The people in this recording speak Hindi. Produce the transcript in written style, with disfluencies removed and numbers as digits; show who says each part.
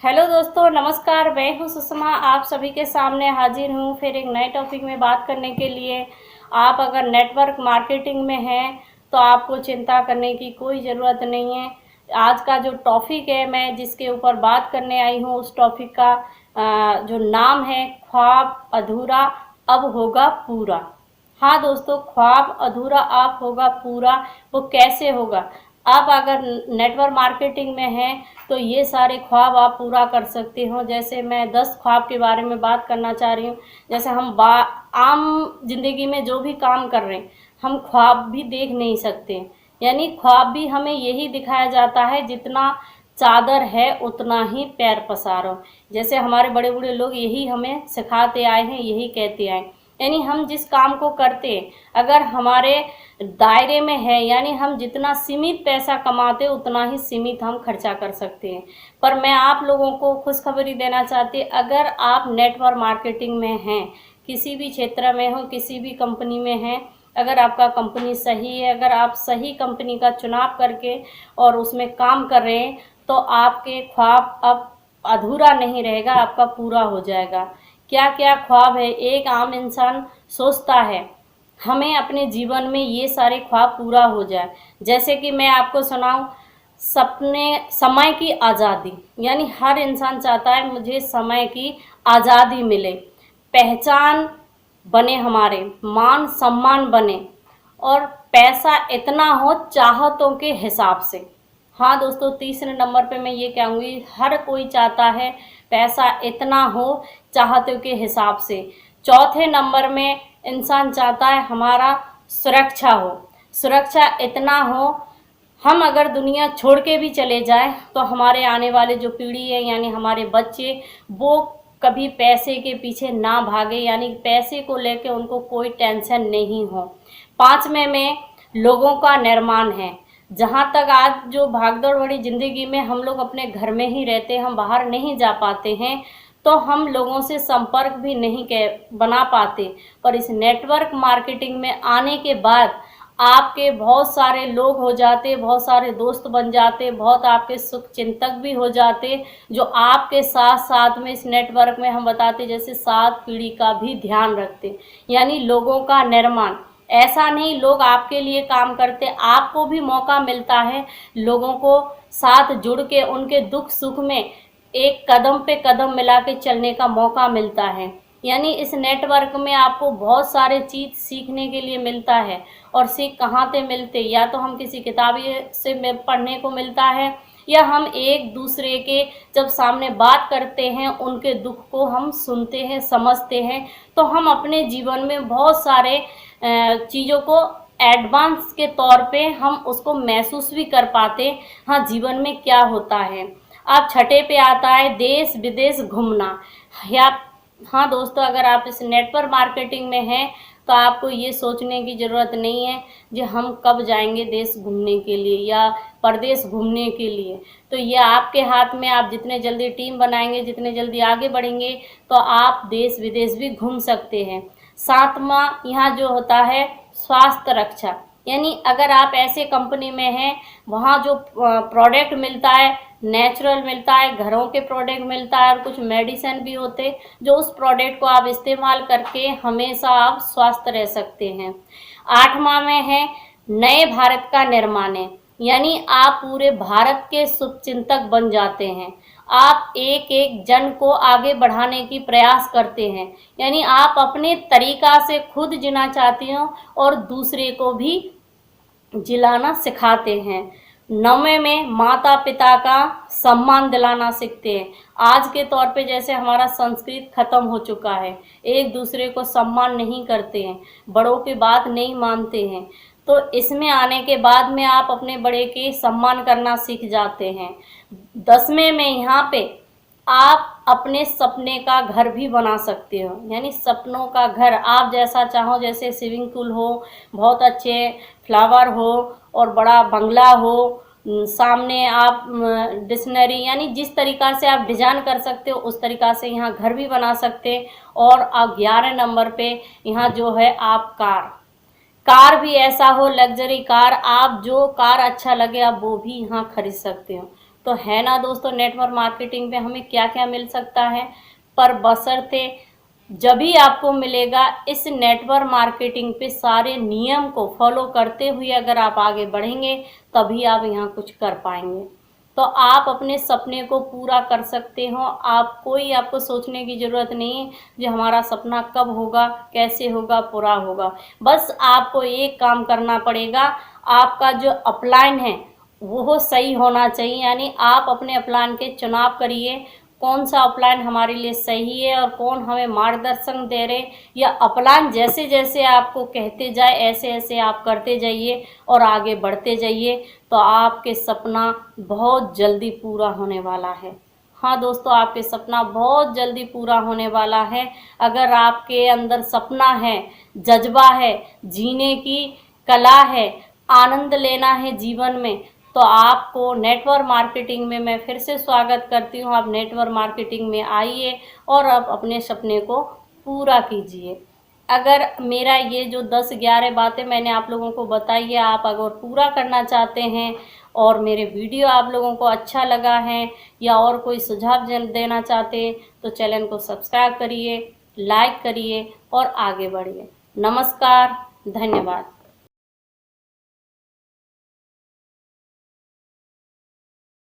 Speaker 1: हेलो दोस्तों, नमस्कार। मैं हूं सुषमा, आप सभी के सामने हाजिर हूं फिर एक नए टॉपिक में बात करने के लिए। आप अगर नेटवर्क मार्केटिंग में हैं तो आपको चिंता करने की कोई ज़रूरत नहीं है। आज का जो टॉपिक है, मैं जिसके ऊपर बात करने आई हूं, उस टॉपिक का जो नाम है, ख्वाब अधूरा अब होगा पूरा। हाँ दोस्तों, ख्वाब अधूरा अब होगा पूरा। वो कैसे होगा? आप अगर नेटवर्क मार्केटिंग में हैं तो ये सारे ख्वाब आप पूरा कर सकते हो। जैसे मैं 10 ख्वाब के बारे में बात करना चाह रही हूँ। जैसे हम आम जिंदगी में जो भी काम कर रहे हैं, हम ख्वाब भी देख नहीं सकते। यानी ख्वाब भी हमें यही दिखाया जाता है, जितना चादर है उतना ही पैर पसारो। जैसे हमारे बड़े बूढ़े लोग यही हमें सिखाते आए हैं, यही कहते आए। यानी हम जिस काम को करते हैं, अगर हमारे दायरे में है, यानी हम जितना सीमित पैसा कमाते उतना ही सीमित हम खर्चा कर सकते हैं। पर मैं आप लोगों को खुशखबरी देना चाहती, अगर आप नेटवर्क मार्केटिंग में हैं, किसी भी क्षेत्र में हो, किसी भी कंपनी में हैं, अगर आपका कंपनी सही है, अगर आप सही कंपनी का चुनाव करके और उसमें काम कर रहे हैं, तो आपके ख्वाब अब अधूरा नहीं रहेगा, आपका पूरा हो जाएगा। क्या क्या ख्वाब है एक आम इंसान सोचता है, हमें अपने जीवन में ये सारे ख्वाब पूरा हो जाए। जैसे कि मैं आपको सुनाऊं, सपने, समय की आज़ादी। यानी हर इंसान चाहता है मुझे समय की आज़ादी मिले, पहचान बने, हमारे मान सम्मान बने, और पैसा इतना हो चाहतों के हिसाब से। हाँ दोस्तों, तीसरे नंबर पे मैं ये कहूँगी, हर कोई चाहता है पैसा इतना हो चाहतों के हिसाब से। चौथे नंबर में इंसान चाहता है हमारा सुरक्षा हो, सुरक्षा इतना हो, हम अगर दुनिया छोड़ के भी चले जाएं तो हमारे आने वाले जो पीढ़ी है, यानी हमारे बच्चे, वो कभी पैसे के पीछे ना भागे, यानी पैसे को लेके उनको कोई टेंशन नहीं हो। पांचवें में लोगों का निर्माण है। जहाँ तक आज जो भागदौड़ भरी ज़िंदगी में हम लोग अपने घर में ही रहते हैं, हम बाहर नहीं जा पाते हैं, तो हम लोगों से संपर्क भी नहीं बना पाते। पर इस नेटवर्क मार्केटिंग में आने के बाद आपके बहुत सारे लोग हो जाते, बहुत सारे दोस्त बन जाते, बहुत आपके सुख चिंतक भी हो जाते, जो आपके साथ साथ में इस नेटवर्क में हम बताते जैसे 7 पीढ़ी का भी ध्यान रखते। यानी लोगों का निर्माण, ऐसा नहीं लोग आपके लिए काम करते, आपको भी मौका मिलता है लोगों को साथ जुड़ के उनके दुख सुख में एक कदम पे कदम मिला के चलने का मौका मिलता है। यानी इस नेटवर्क में आपको बहुत सारे चीज़ सीखने के लिए मिलता है। और सीख कहाँ से मिलते, या तो हम किसी किताब से पढ़ने को मिलता है, या हम एक दूसरे के जब सामने बात करते हैं, उनके दुख को हम सुनते हैं, समझते हैं, तो हम अपने जीवन में बहुत सारे चीज़ों को एडवांस के तौर पे हम उसको महसूस भी कर पाते। हाँ, जीवन में क्या होता है। अब छठे पे आता है देश विदेश घूमना। या हाँ दोस्तों, अगर आप इस नेटवर्क मार्केटिंग में हैं तो आपको ये सोचने की ज़रूरत नहीं है कि हम कब जाएंगे देश घूमने के लिए या परदेश घूमने के लिए। तो ये आपके हाथ में, आप जितने जल्दी टीम बनाएंगे, जितने जल्दी आगे बढ़ेंगे, तो आप देश विदेश भी घूम सकते हैं। सातवां यहाँ जो होता है स्वास्थ्य रक्षा। यानी अगर आप ऐसे कंपनी में हैं, वहाँ जो प्रोडक्ट मिलता है नेचुरल मिलता है, घरों के प्रोडक्ट मिलता है, और कुछ मेडिसिन भी होते, जो उस प्रोडक्ट को आप इस्तेमाल करके हमेशा आप स्वस्थ रह सकते हैं। आठवां में है नए भारत का निर्माण है। यानी आप पूरे भारत के शुभचिंतक बन जाते हैं, आप एक एक जन को आगे बढ़ाने की प्रयास करते हैं। यानी आप अपने तरीका से खुद जीना चाहते हो और दूसरे को भी जिलाना सिखाते हैं। नौवें में माता पिता का सम्मान दिलाना सीखते हैं। आज के तौर पे जैसे हमारा संस्कृत खत्म हो चुका है, एक दूसरे को सम्मान नहीं करते हैं, बड़ों की बात नहीं मानते हैं, तो इसमें आने के बाद में आप अपने बड़े के सम्मान करना सीख जाते हैं। 10वें में यहाँ पे आप अपने सपने का घर भी बना सकते हो। यानी सपनों का घर आप जैसा चाहो, जैसे स्विमिंग पूल हो, बहुत अच्छे फ्लावर हो, और बड़ा बंगला हो, सामने आप डिक्शनरी, यानी जिस तरीक़ा से आप डिज़ाइन कर सकते हो उस तरीक़ा से यहाँ घर भी बना सकते हैं। और अब 11 नंबर पे यहाँ जो है आप कार भी ऐसा हो, लग्जरी कार, आप जो कार अच्छा लगे आप वो भी यहाँ खरीद सकते हो। तो है ना दोस्तों, नेटवर्क मार्केटिंग में हमें क्या क्या मिल सकता है, पर बशर्ते जब भी आपको मिलेगा इस नेटवर्क मार्केटिंग पे सारे नियम को फॉलो करते हुए अगर आप आगे बढ़ेंगे तभी आप यहाँ कुछ कर पाएंगे। तो आप अपने सपने को पूरा कर सकते हो। आपको सोचने की ज़रूरत नहीं है कि हमारा सपना कब होगा, कैसे होगा, पूरा होगा। बस आपको एक काम करना पड़ेगा, आपका जो अपलाइन है वो सही होना चाहिए। यानी आप अपने अपलाइन के चुनाव करिए, कौन सा अपलाइन हमारे लिए सही है और कौन हमें मार्गदर्शन दे रहे, या अपलाइन जैसे जैसे आपको कहते जाए ऐसे ऐसे आप करते जाइए और आगे बढ़ते जाइए, तो आपके सपना बहुत जल्दी पूरा होने वाला है। हाँ दोस्तों, आपके सपना बहुत जल्दी पूरा होने वाला है। अगर आपके अंदर सपना है, जज्बा है, जीने की कला है, आनंद लेना है जीवन में, तो आपको नेटवर्क मार्केटिंग में मैं फिर से स्वागत करती हूँ। आप नेटवर्क मार्केटिंग में आइए और आप अपने सपने को पूरा कीजिए। अगर मेरा ये जो 10-11 बातें मैंने आप लोगों को बताई है, आप अगर पूरा करना चाहते हैं और मेरे वीडियो आप लोगों को अच्छा लगा है या और कोई सुझाव देना चाहते हैं तो चैनल को सब्सक्राइब करिए, लाइक करिए और आगे बढ़िए। नमस्कार, धन्यवाद।